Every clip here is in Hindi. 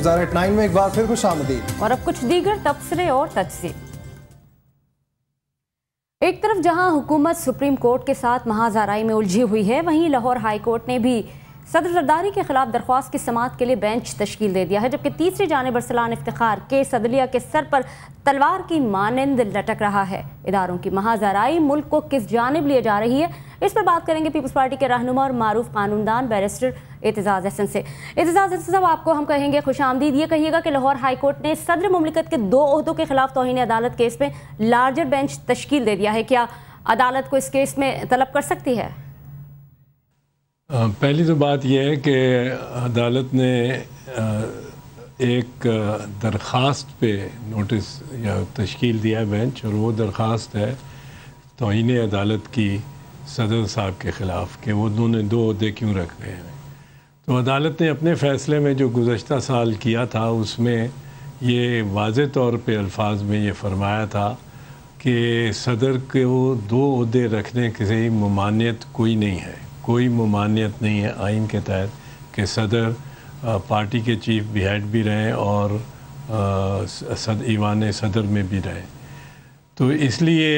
वज़ार एट 9 में एक बार फिर खुशामदीद। और अब कुछ दीगर तबसरे और तजज़िये। एक तरफ जहां हुकूमत सुप्रीम कोर्ट के साथ महाज़ाराई में उलझी हुई है, वहीं लाहौर हाई कोर्ट ने भी सदर जरदारी के खिलाफ दरख्वास्त की समाअत के लिए बेंच तश्कील दे दिया है, जबकि तीसरी जानिब अरसलान इफ्तिखार केस अदलिया के सर पर तलवार की मानंद लटक रहा है। इदारों की महाज़ाराई मुल्क को किस जानिब लिए जा रही है, इस पर बात करेंगे पीपल्स पार्टी के रहनुमा और मारूफ कानूनदान बैरिस्टर एतजाज़ अहसन से। एतजाज़ अहसन साहब, आपको हम कहेंगे खुशामदीद। ये कहिएगा कि लाहौर हाई कोर्ट ने सदर मुमलिकत के 2 ओहदों के खिलाफ तौहीन अदालत केस में लार्जर बेंच तश्कील दे दिया है। क्या अदालत को इस केस में तलब कर सकती है? पहली तो बात यह है कि अदालत ने एक दरख्वास्त पे नोटिस या तश्कील दिया है बेंच, और वो दरख्वास्त है तौहीन अदालत की सदर साहब के ख़िलाफ़ कि वो उन्होंने 2 ओहदे क्यों रख रहे हैं। तो अदालत ने अपने फ़ैसले में जो गुज़श्ता साल किया था उसमें ये वाज़े तौर पे अल्फाज में ये फरमाया था कि सदर के वो 2 ओहदे रखने की ममानियत कोई नहीं है, कोई ममानियत नहीं है आइन के तहत कि सदर पार्टी के चीफ भी हेड भी रहें और ईवान सदर में भी रहें। तो इसलिए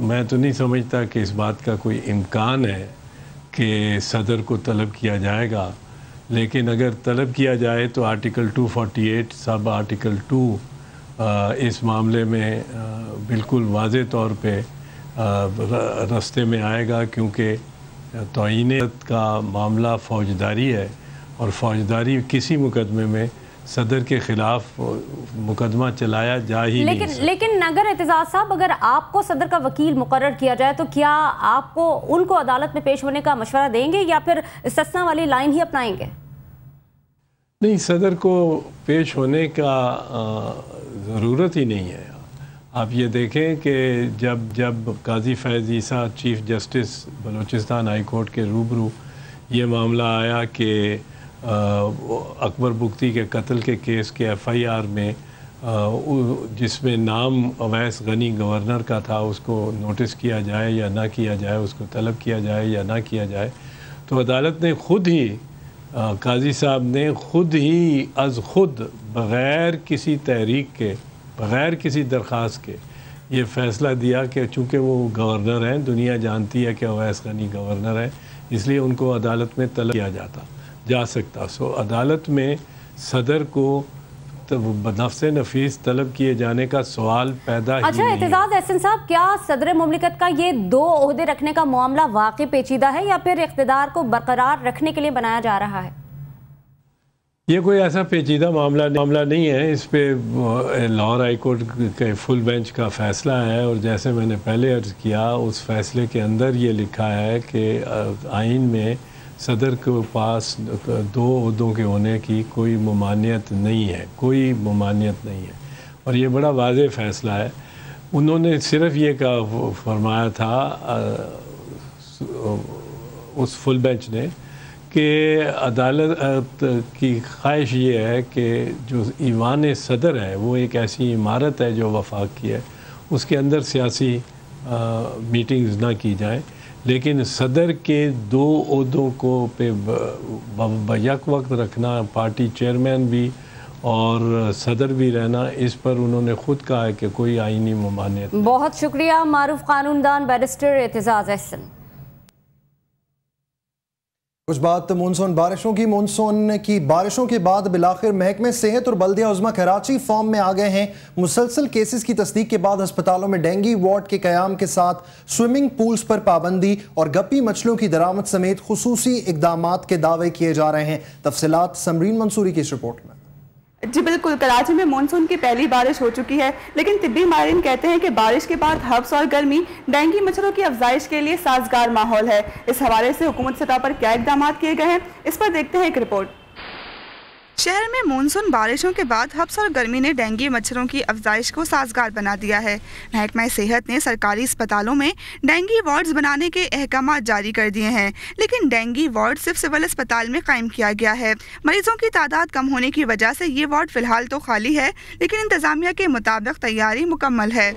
मैं तो नहीं समझता कि इस बात का कोई इम्कान है कि सदर को तलब किया जाएगा, लेकिन अगर तलब किया जाए तो आर्टिकल 248 सब आर्टिकल 2 इस मामले में बिल्कुल वाज़े तौर पे रास्ते में आएगा, क्योंकि तौहीन का मामला फ़ौजदारी है और फ़ौजदारी किसी मुकदमे में सदर के ख़िलाफ़ मुकदमा चलाया जा ही नहीं सकता। लेकिन अगर एतजाज़ साहब, अगर आपको सदर का वकील मुकर्रर किया जाए तो क्या आपको उनको अदालत में पेश होने का मशवरा देंगे या फिर इस्तिस्ना वाली लाइन ही अपनाएंगे? नहीं, सदर को पेश होने का ज़रूरत ही नहीं है। आप ये देखें कि जब Qazi Faez Isa chief justice Balochistan high court के रूबरू ये मामला आया कि अकबर बुख्ती के कत्ल के केस के FIR में जिसमें नाम अवैस गनी गवर्नर का था, उसको नोटिस किया जाए या ना किया जाए, उसको तलब किया जाए या ना किया जाए, तो अदालत ने ख़ुद ही काजी साहब ने ख़ुद ही ख़ुद बग़ैर किसी तहरीक के, बग़ैर किसी दरख्वास्त के ये फ़ैसला दिया कि चूँकि वो गवर्नर हैं, दुनिया जानती है कि अवैस गनी गवर्नर है, इसलिए उनको अदालत में तलब किया जा सकता। सो अदालत में सदर को नफ्से नफीस तलब किए जाने का सवाल पैदा ही नहीं है। एतजाज़ अहसन साहब, क्या सदर मुमलिकत का ये 2 ओहदे रखने का मामला वाकई पेचीदा है या फिर इख्तिदार को बरकरार रखने के लिए बनाया जा रहा है? ये कोई ऐसा पेचीदा मामला नहीं है। इस पे लाहौर हाई कोर्ट के फुल बेंच का फ़ैसला है, और जैसे मैंने पहले अर्ज़ किया उस फ़ैसले के अंदर ये लिखा है कि आइन में सदर के पास 2 ओहदों के होने की कोई ममानियत नहीं है, कोई ममानियत नहीं है। और ये बड़ा वाज़ेह फ़ैसला है। उन्होंने सिर्फ़ ये फरमाया था उस फुल बेंच ने कि अदालत की ख्वाहिश ये है कि जो ईवान सदर है वो एक ऐसी इमारत है जो वफाक की है, उसके अंदर सियासी मीटिंग्स ना की जाए, लेकिन सदर के 2 ओहदों को पे यक वक्त रखना, पार्टी चेयरमैन भी और सदर भी रहना, इस पर उन्होंने खुद कहा है कि कोई आईनी ममानियत। बहुत शुक्रिया मारूफ कानूनदान बैरिस्टर एतजाज़ अहसन। कुछ बात मानसून बारिशों की। मानसून की बारिशों के बाद बिलाखिर महकमे सेहत और बल्दिया उज़्मा कराची फॉर्म में आ गए हैं। मुसलसल केसेस की तस्दीक के बाद अस्पतालों में डेंगू वार्ड के क़याम के साथ स्विमिंग पूल्स पर पाबंदी और गप्पी मछलियों की दरामद समेत खुसूसी इक़दामात के दावे किए जा रहे हैं। तफसीलात समरीन मंसूरी की इस रिपोर्ट में। जी बिल्कुल, कराची में मानसून की पहली बारिश हो चुकी है, लेकिन तिब्बी माहिरीन कहते हैं कि बारिश के बाद हब्स और गर्मी डेंगू मच्छरों की अफजाइश के लिए साजगार माहौल है। इस हवाले से हुकूमत सतह पर क्या इक़दाम किए गए हैं, इस पर देखते हैं एक रिपोर्ट। शहर में मानसून बारिशों के बाद हब्स और गर्मी ने डेंगू मच्छरों की अफजाइश को साजगार बना दिया है। महकमा सेहत ने सरकारी अस्पतालों में डेंगू वार्ड्स बनाने के अहकाम जारी कर दिए हैं, लेकिन डेंगू वार्ड सिर्फ सिविल अस्पताल में कायम किया गया है। मरीजों की तादाद कम होने की वजह से ये वार्ड फिलहाल तो खाली है, लेकिन इंतजामिया के मुताबिक तैयारी मुकम्मल है।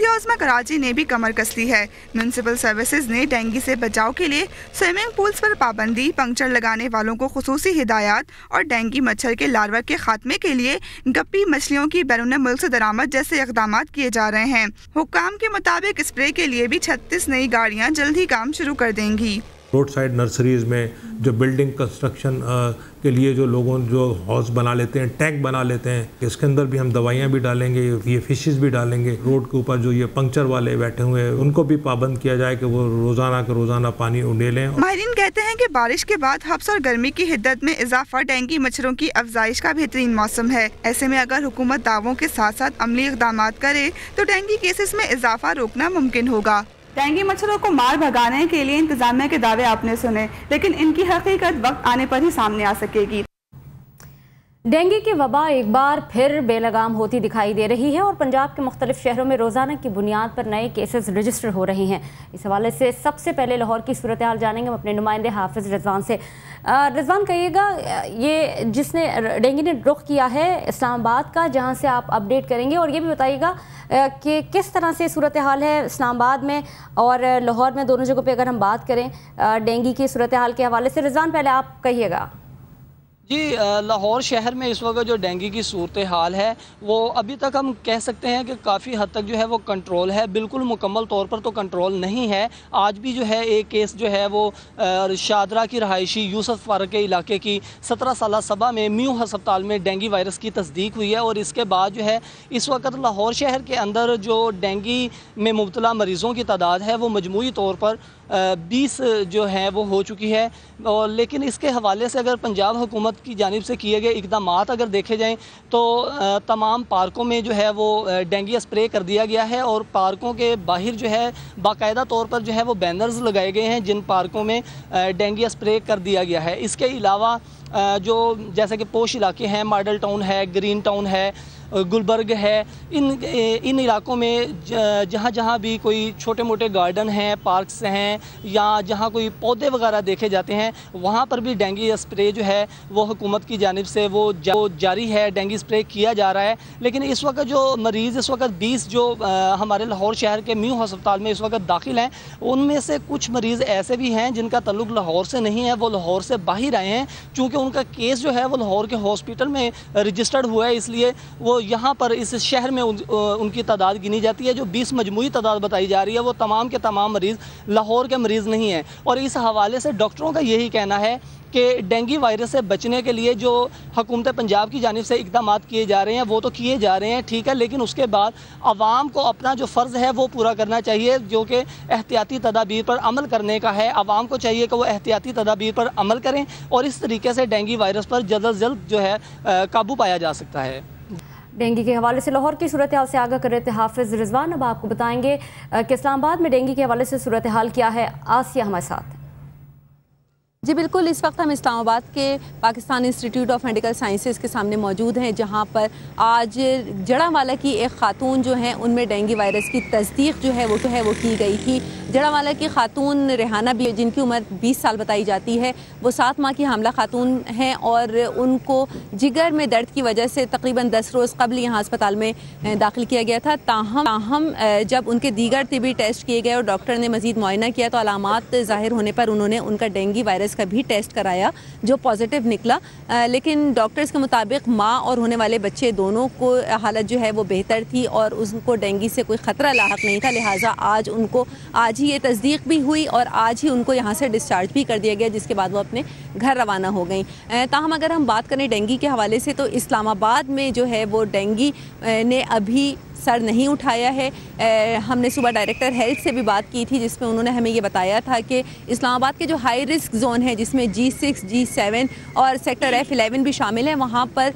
बल्दिया उज़्मा कराची ने भी कमर कस ली है। म्यूनिसिपल सर्विसेज ने डेंगू से बचाव के लिए स्विमिंग पूल्स पर पाबंदी, पंक्चर लगाने वालों को खुसूसी हिदायत और डेंगू मच्छर के लार्वा के खात्मे के लिए गप्पी मछलियों की बैरून मुल्क से दरामद जैसे इक़दाम किए जा रहे हैं। हुक्काम के मुताबिक स्प्रे के लिए भी 36 नई गाड़ियाँ जल्द ही काम शुरू कर देंगी। रोड साइड नर्सरीज़ में जो बिल्डिंग कंस्ट्रक्शन के लिए जो लोगों जो हाउस बना लेते हैं, टैंक बना लेते हैं, इसके अंदर भी हम दवाइयाँ भी डालेंगे, ये फिशेस भी डालेंगे। रोड के ऊपर जो ये पंक्चर वाले बैठे हुए हैं उनको भी पाबंद किया जाए कि वो रोज़ाना के रोज़ाना पानी उड़ेलें। माहिरीन कहते हैं कि बारिश के बाद हब्स और गर्मी की हिद्दत में इजाफा डेंगू मच्छरों की अफजाइश का बेहतरीन मौसम है। ऐसे में अगर हुकूमत दावों के साथ साथ अमली इक़दाम करे तो डेंगू केसेस में इजाफा रोकना मुमकिन होगा। डेंगू मच्छरों को मार भगाने के लिए इंतजामिया के दावे आपने सुने, लेकिन इनकी हकीकत वक्त आने पर ही सामने आ सकेगी। डेंगू की वबा एक बार फिर बेलगाम होती दिखाई दे रही है और पंजाब के मुख्तलिफ शहरों में रोज़ाना की बुनियाद पर नए केसेस रजिस्टर हो रहे हैं। इस हवाले से सबसे पहले लाहौर की सूरत हाल जानेंगे हम अपने नुमाइंदे हाफिज़ रिजवान से। रिजवान, कहिएगा ये जिसने डेंगू ने रुख किया है इस्लामाबाद का, जहां से आप अपडेट करेंगे, और ये भी बताइएगा कि किस तरह से सूरत हाल है इस्लामाबाद में और लाहौर में, दोनों जगहों पे अगर हम बात करें डेंगू की सूरत हाल के हवाले से। रिजवान, पहले आप कहिएगा। जी, लाहौर शहर में इस वक्त जो डेंगू की सूरत हाल है वो अभी तक हम कह सकते हैं कि काफ़ी हद तक जो है वो कंट्रोल है, बिल्कुल मुकम्मल तौर पर तो कंट्रोल नहीं है। आज भी जो है एक केस जो है वो शादरा की रहायशी यूसुफ फारूक के इलाके की 17 साला सबा में म्यू अस्पताल में डेंगू वायरस की तस्दीक हुई है। और इसके बाद जो है इस वक्त लाहौर शहर के अंदर जो डेंगू में मुब्तला मरीज़ों की तादाद है वो मजमूई तौर पर 20 जो है वो हो चुकी है। और लेकिन इसके हवाले से अगर पंजाब हुकूमत की जानिब से किए गए इक़दाम अगर देखे जाएँ तो तमाम पार्कों में जो है वो डेंगू स्प्रे कर दिया गया है और पार्कों के बाहर जो है बाकायदा तौर पर जो है वो बैनर्स लगाए गए हैं जिन पार्कों में डेंगू स्प्रे कर दिया गया है। इसके अलावा जो जैसे कि पोश इलाके हैं, मॉडल टाउन है, ग्रीन टाउन है, गुलबर्ग है, इन इलाकों में जहाँ जहाँ भी कोई छोटे मोटे गार्डन हैं, पार्क्स हैं या जहाँ कोई पौधे वगैरह देखे जाते हैं वहाँ पर भी डेंगू स्प्रे जो है वो हुकूमत की जानिब से वो जारी है, डेंगू स्प्रे किया जा रहा है। लेकिन इस वक्त जो मरीज़ इस वक्त 20 जो हमारे लाहौर शहर के म्यू अस्पताल में इस वक्त दाखिल हैं, उनमें से कुछ मरीज़ ऐसे भी हैं जिनका ताल्लुक लाहौर से नहीं है, वो लाहौर से बाहर आए हैं। चूँकि उनका केस जो है वो लाहौर के हॉस्पिटल में रजिस्टर्ड हुआ है, इसलिए वो यहाँ पर इस शहर में उनकी तादाद गिनी जाती है। जो 20 मजमूई तादाद बताई जा रही है वो तमाम के तमाम मरीज़ लाहौर के मरीज़ नहीं हैं। और इस हवाले से डॉक्टरों का यही कहना है कि डेंगू वायरस से बचने के लिए जो हुकूमत पंजाब की जानिब से इक़दाम किए जा रहे हैं वो तो किए जा रहे हैं, ठीक है, लेकिन उसके बाद आवाम को अपना जो फ़र्ज़ है वो पूरा करना चाहिए जो कि एहतियाती तदाबीर पर अमल करने का है। आवाम को चाहिए कि वो एहतियाती तदाबीर पर अमल करें और इस तरीके से डेंगू वायरस पर जल्द अज जल्द जो है काबू पाया जा सकता है। डेंगू के हवाले से लाहौर की सूरत हाल से आगाह कर रहे थे हाफिज़ रिजवान। अब आपको बताएंगे कि इस्लामाबाद में डेंगू के हवाले से सूरत हाल क्या है। आसिया हमारे साथ। जी बिल्कुल, इस वक्त हम इस्लामाबाद के Pakistan institute of medical sciences के सामने मौजूद हैं, जहां पर आज जड़ावाला की एक खातून जो हैं उनमें डेंगू वायरस की तस्दीक जो है वो की गई थी। जड़ावाला की खातून रेहाना भी, जिनकी उम्र 20 साल बताई जाती है, वो 7 माह की हामला खातून हैं और उनको जिगर में दर्द की वजह से तकरीबन 10 रोज़ कबल यहाँ अस्पताल में दाखिल किया गया था। ताहम जब उनके दीगर तिबी टेस्ट किए गए और डॉक्टर ने मज़ीद मुआयना किया तो अलामात ज़ाहिर होने पर उन्होंने उनका डेंगू वायरस का भी टेस्ट कराया जो पॉजिटिव निकला। लेकिन डॉक्टर्स के मुताबिक माँ और होने वाले बच्चे दोनों को हालत जो है वो बेहतर थी और उनको डेंगू से कोई ख़तरा लाहक नहीं था। लिहाजा आज ही ये तस्दीक भी हुई और आज ही उनको यहाँ से डिस्चार्ज भी कर दिया गया, जिसके बाद वो अपने घर रवाना हो गई। ताहम अगर हम बात करें डेंगू के हवाले से तो इस्लामाबाद में जो है वो डेंगू ने अभी सर नहीं उठाया है। हमने सुबह डायरेक्टर हेल्थ से भी बात की थी जिसमें उन्होंने हमें ये बताया था कि इस्लामाबाद के जो हाई रिस्क जोन है जिसमें G6, G7 और सेक्टर F11 भी शामिल है, वहाँ पर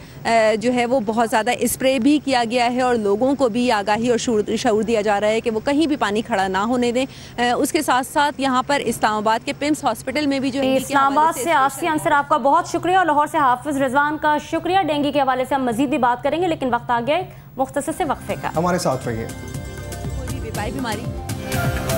जो है वो बहुत ज़्यादा स्प्रे भी किया गया है और लोगों को भी आगाही और शऊर दिया जा रहा है कि वो कहीं भी पानी खड़ा ना होने दें। उसके साथ साथ यहाँ पर इस्लामाबाद के पिम्स हॉस्पिटल में भी जो इस्लामाबाद से आसिया अंसर आपका बहुत शुक्रिया और लाहौर से हाफिज़ रिजवान का शुक्रिया। डेंगू के हवाले से हम मजीद भी बात करेंगे, लेकिन वक्त आ गया मुख्तसर से वक्फे का। हमारे साथ रहिए। कोई भी बीमारी